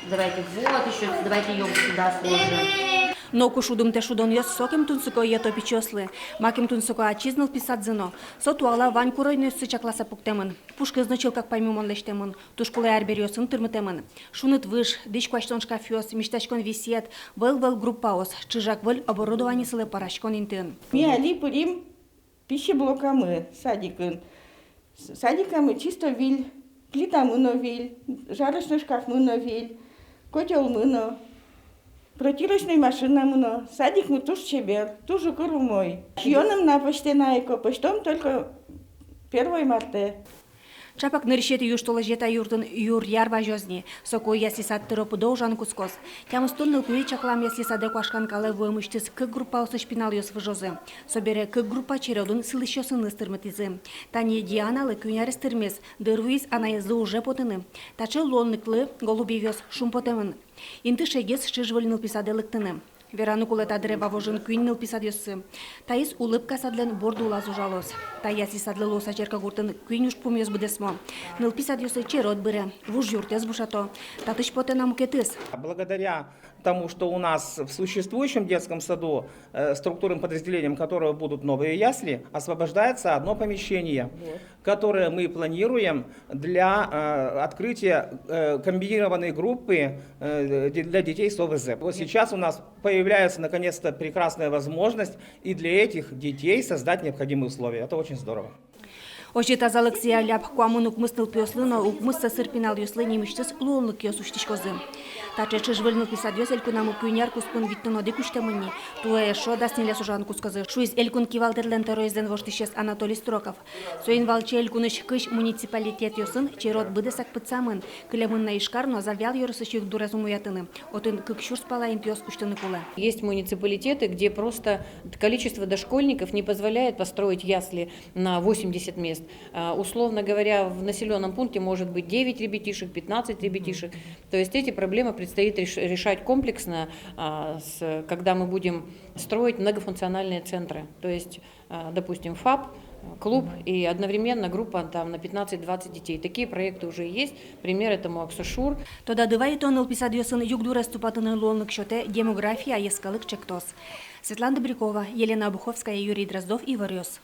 Давайте вот еще, давайте ее сюда сложим. Ноку шудум те шудон йос соким тунсуко ето пичослы. Маким тунсуко ачизнал писадзино. Сотуала вань куройны сычакласа пуктемын. Пушка значил как поймемон лештемын. Тушкулы арберёсын тырмытемын. Шунет выш, дыч квачтон шкафёс, мечтачкон висет. Вел группаос. Чижак вел оборудование сылы парашкон интын. Ми али пурим пищеблокамы садикын. Садикамы чисто виль, плита мыно виль, жарочный шкаф мыно виль, котел мыно. Протирочная машина мыно, садик мы туж чебер, туже куру мой. Шьёным на почте найко, почтом только 1 марта. Чапак нырщет юштола жета юртын юр ярба жозни. Соко ясли сад тыропы должан кускос. Тямы стольныл куе чаклам ясли саде куашкан кале вымыштыз к группа осы шпинал ёс выжозы. Собере к группа чередун сылыщосын ыстырмытизы. Тани дианалы кюняры стырмес, дырвиз анаезы уже потыны. Тачы лонныклы голубевёс шум потемын. Инты шегес шижвыльныл писаде лыктыны. Верану кулета древа вожын күйнил писадьосы. Таис улыбка садлен борду лазу жалос. Таяси садле лоса черка гуртын күйнюш пумьёс будесмо. Нил писадьосы черот быре, вуж юртес бушато. Татыш потена мукетыс. Благодаря тому, что у нас в существующем детском саду структурным подразделением, которого будут новые ясли, освобождается одно помещение, которое мы планируем для открытия комбинированной группы для детей с ОВЗ. Вот сейчас у нас появляется наконец-то прекрасная возможность и для этих детей создать необходимые условия. Это очень здорово. Ожи тазалык зияляп куамын укмыстыл пёслына укмысса сырпинал ёслы немиштес луонлык ёс уштишкозы. Таче чыжвыльныл писадёс элькунаму күйняр куспын виттыноды куштемыни. Туэ шо дасниле сужан кускозы. Шуиз элькун кивалтерлен терроизен воштишес Анатолий Строков. Соин валче элькуныш кыш муниципалитет ёсын черот быдесак пыцамын. Кылемынна ишкарно завял ёрысы шюк дуразумуятыны. Отын кыкшур спалаин пёс уштыны кулы. Есть муниципалитеты, где просто количество дошкольников не позволяет построить ясли на 80 мест. Условно говоря, в населенном пункте может быть 9 ребятишек, 15 ребятишек. То есть эти проблемы предстоит решать комплексно, когда мы будем строить многофункциональные центры. То есть, допустим, ФАП, клуб и одновременно группа там на 15-20 детей. Такие проекты уже есть. Пример этому Аксушур. Тода дывай тоннел писадьосын югдура ступатыны лонлык шоте демография ескалык чектос. Светлана Добрякова, Елена Обуховская, Юрий Дроздов и Варёс.